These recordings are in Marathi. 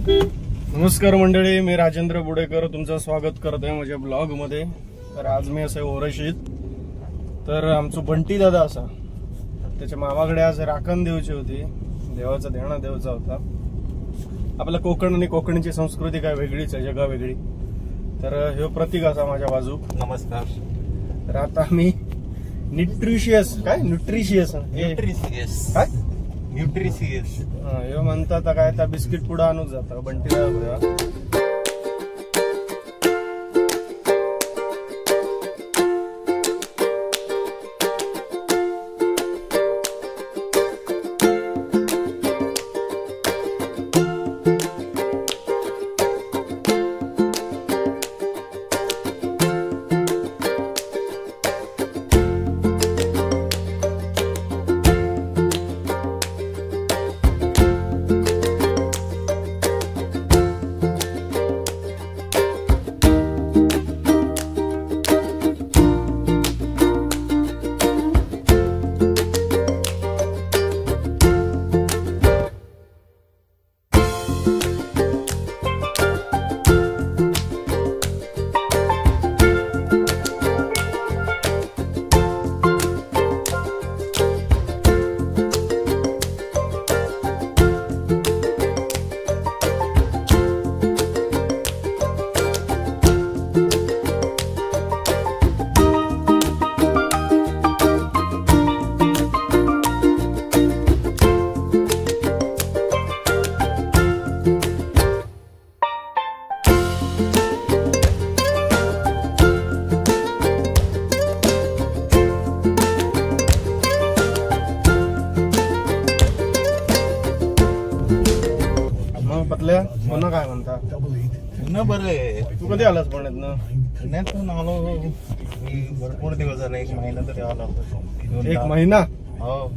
नमस्कार मंडळी, मी राजेंद्र बुडेकर तुमचं स्वागत करत आहे माझ्या ब्लॉग मध्ये। तर आज मी असे ओरशीत तर आमचं बंटी दादा असा त्याच्या मामाकडे आज राखण देवची होती, देवाचा देणा देवचा होता। आपल्या कोकण आणि कोकणची संस्कृती काय वेगळीच आहे, जगा वेगळी। तर हे प्रतीक असा माझ्या बाजू। नमस्कार। तर आता मी न्यूट्रिशियस काय न्यूट्रिशियस काय न्यूट्रिशियस हे म्हणतात काय त्या बिस्किट पुढे आणून जातं बंटी दादा। पतल्या पुन्हा काय म्हणता? पुन्हा बरं आहे। तू कधी आलास पुण्यात? पुण्यातून आलो मी भरपूर दिवस झाले, 1 महिना तरी आलो। 1 महिना? हो।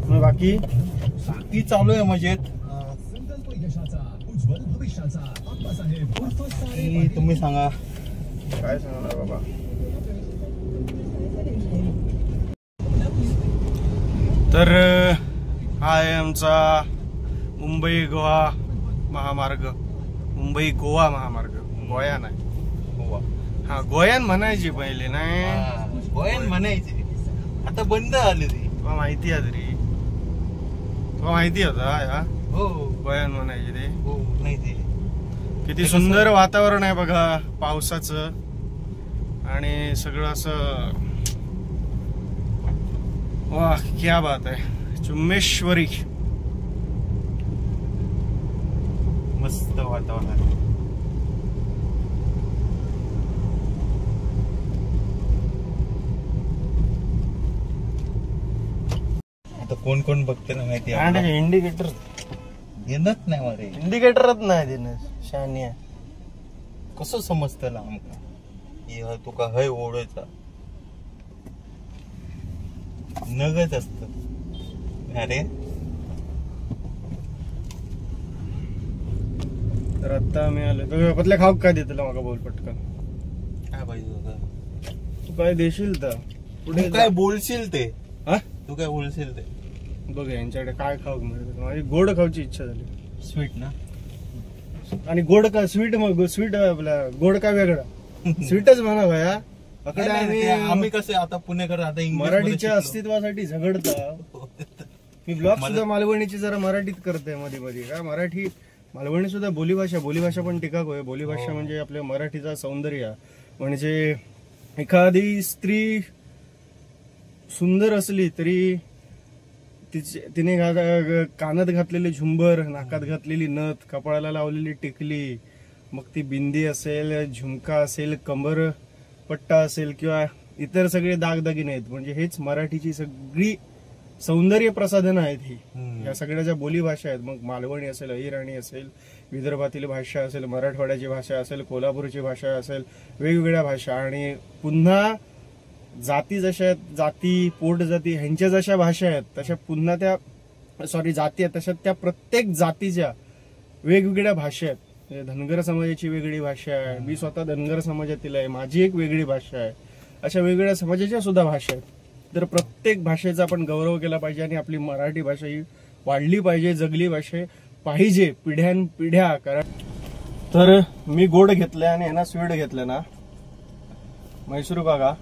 मग बाकी चालू आहे मजेत। तुम्ही सांगा काय सांगणार बाबा। तर हा आहे आमचा मुंबई गोवा महामार्ग, मुंबई गोवा महामार्ग। गोया नाही, गोवा। हा गोयान म्हणायची पहिले, नाही गोयन म्हणायची, आता बंद आली ती। तुला माहिती आहे तरी, तुला माहिती होता हा? हो, गोयान म्हणायची ते। हो माहिती। किती सुंदर वातावरण आहे बघा पावसाचं, आणि सगळं असं वाह क्या बात आहे, चुम्मेश्वरी। मस्त वातावरण। आता कोण कोण बघते ना माहिती आहे? इंडिकेटर येणच नाही मरे, इंडिकेटरच नाही देणं शानिया। कसं समजतं ना आमका तुका हय ओढायचा नगच असत। अरे तर आता मी आलो तर पतल्या खाऊ काय देत मागा बोल पटकन। काय पाहिजे होतं? तू काय देशील तर पुढे काय बोलशील ते? हा तू काय बोलशील ते बघ। यांच्याकडे काय खाऊ मिळत, माझी गोड खाऊची इच्छा झाली। स्वीट ना? आणि गोड का स्वीट? मग स्वीट आपला गोड का वेगळा? स्वीटच म्हणा भया। आम्ही कसे आता पुणेकर आता मराठीच्या अस्तित्वासाठी झगडता। मी ब्लॉग सुद्धा मालवणीची जरा मराठीत करते मध्ये मध्ये। काय मराठी मालवणी सुद्धा बोलीभाषा पण टीका होय। बोलीभाषा म्हणजे आपल्या मराठीचा सौंदर्य। म्हणजे एखादी स्त्री सुंदर असली तरी तिने कानात घातलेले झुंबर, नाकात घातलेली नथ, कपाळाला लावलेली टिकली, मग ती बिंदी असेल, झुमका असेल, कंबर पट्टा असेल किंवा इतर सगळे दागदागिने आहेत, म्हणजे हेच मराठीची सगळी सौंदर्य प्रसाधनं आहेत ही। या सगळ्या ज्या बोलीभाषा आहेत, मग मालवणी असेल, अहिराणी असेल, विदर्भातील भाषा असेल, मराठवाड्याची भाषा असेल, कोल्हापूरची भाषा असेल, वेगवेगळ्या भाषा। आणि पुन्हा जाती जशा आहेत, जाती पोटजाती ह्यांच्या जशा भाषा आहेत तशा पुन्हा त्या जाती आहेत तशा त्या प्रत्येक जातीच्या वेगवेगळ्या भाषा आहेत। धनगर समाजाची वेगळी भाषा आहे, मी स्वतः धनगर समाजातील आहे, माझी एक वेगळी भाषा आहे, अशा वेगवेगळ्या समाजाच्या सुद्धा भाषा आहेत। तर प्रत्येक भाषेचा आपण गौरव केला पाहिजे आणि आपली मराठी भाषा ही वाढली पाहिजे, जगली पाहिजे पिढ्यानपिढ्या. कारण तर मी गोड घेतलंय आणि ह्यांना स्वीट घेतलं ना, मैसूर पाका.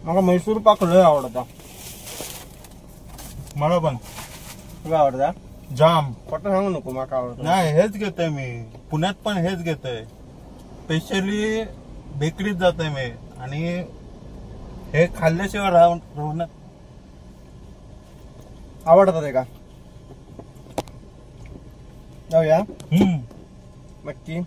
मला मैसूर पाक लय आवडता. मला पण तुला आवडता? जाम. पटकन सांगू नको माका आवडतं. नाही, हेच घेतोय मी. पुण्यात पण हेच घेतोय. स्पेशली बेकरीत जातोय मी आणि हे खाल्ल्याशिवाय राहणार. आवडतं ते का? जाऊया नक्की.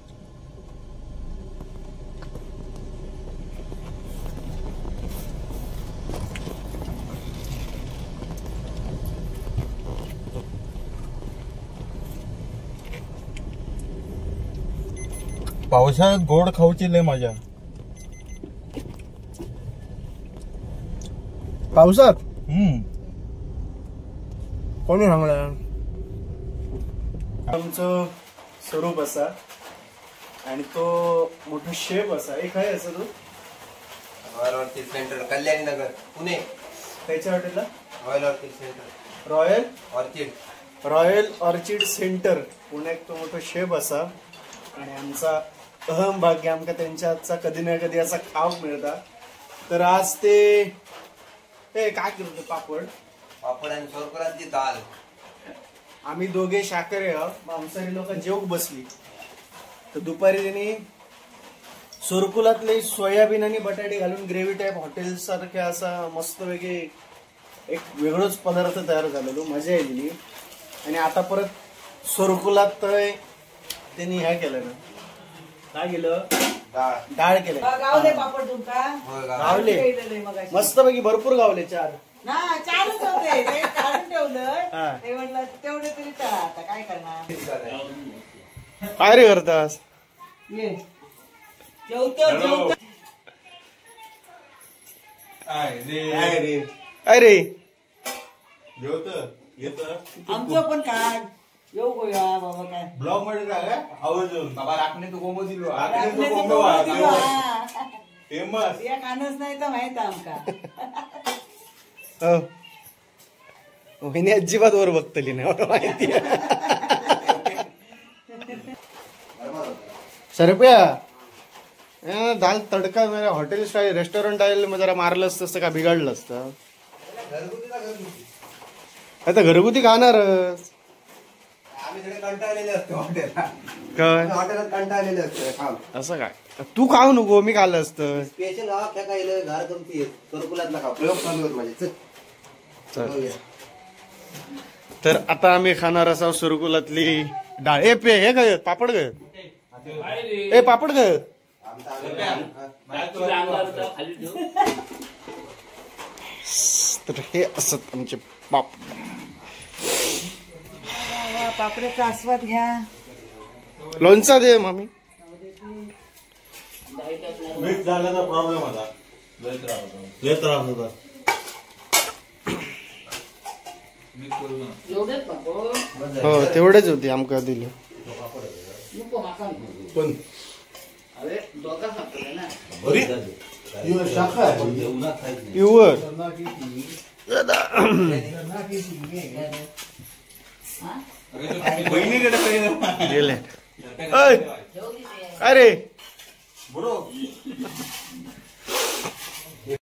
पावसाळ्यात गोड खाऊची लय मजा. पावसात कोणी सांगलं? आमचं स्वरूप असा आणि तो मोठा शेफ असा. एक आहे असं तो रॉयल ऑर्चिड सेंटर, कल्याणी नगर, पुणे. त्याच्या हॉटेलला royal orchid centre, royal orchid centre पुण्यात तो मोठा शेफ असा. आणि आमचा अहम भाग्य आमका त्यांच्या हातचा कधी ना कधी असा खाव मिळता. तर आज ते काय करतो पापड आणि सोरकरांची दाल. आम्ही दोघे शाकाहारी आहोत, मांसाहारी लोक जेवक बसली. तर दुपारी त्यांनी सोरकुलातले सोयाबीन आणि बटाटे घालून ग्रेव्ही टाईप हॉटेल सारख्या असा मस्त वेगळे एक वेगळंच पदार्थ तयार झालेलो, मजा आलेली. आणि आता परत सोरकुलात त्यांनी ह्या केलं ना, काय केलं? डाळ केलं. गावले पापड तुमका गावले मस्त पैकी भरपूर गावले. 4 चारच होते, ते काढून ठेवलं. ते म्हटलं तेवढे तरी करा, आता काय करणार. काय रे करतास? ये जेवतो अरे आमचं पण काढ. येऊ गोया बाबा. काय ब्लॉग मध्ये काय आवर्जून बाबा राखणे तू कोंबो दिलो. फेमस या कानच नाही तर माहित आमका. वहिनी अजिबात वर बघतली नाही मला माहिती. सरप्या दाल तडका हॉटेल स्टाईल रेस्टॉरंट आहे जरा मारलं असतं असतं का बिघडलं असतं. आता घरगुती खाणारच. आम्ही सगळे कंटाळलेले असतो हॉटेलला. काय हॉटेलात कंटाळलेले असतो. असं काय? तू खाऊ नको, मी खाल्लं असतं. स्पेशल गाव क्या काय घर गमती सोरकुलातला खाऊ. प्रयोग चालू होत माझे. चल. तर आता आम्ही खाणार असाव सुरकुलातली डाळ. हे काय पापड काय? ए पापड काय? तर हे असत आमचे पापड. पापड्याचा आस्वाद घ्या. लोणचा दे मामी. मीठ झाल्याचा प्रॉब्लेम होता. लय त्रास होता. हो तेवढेच होते आमका दिले. पण प्युअर गेले. अरे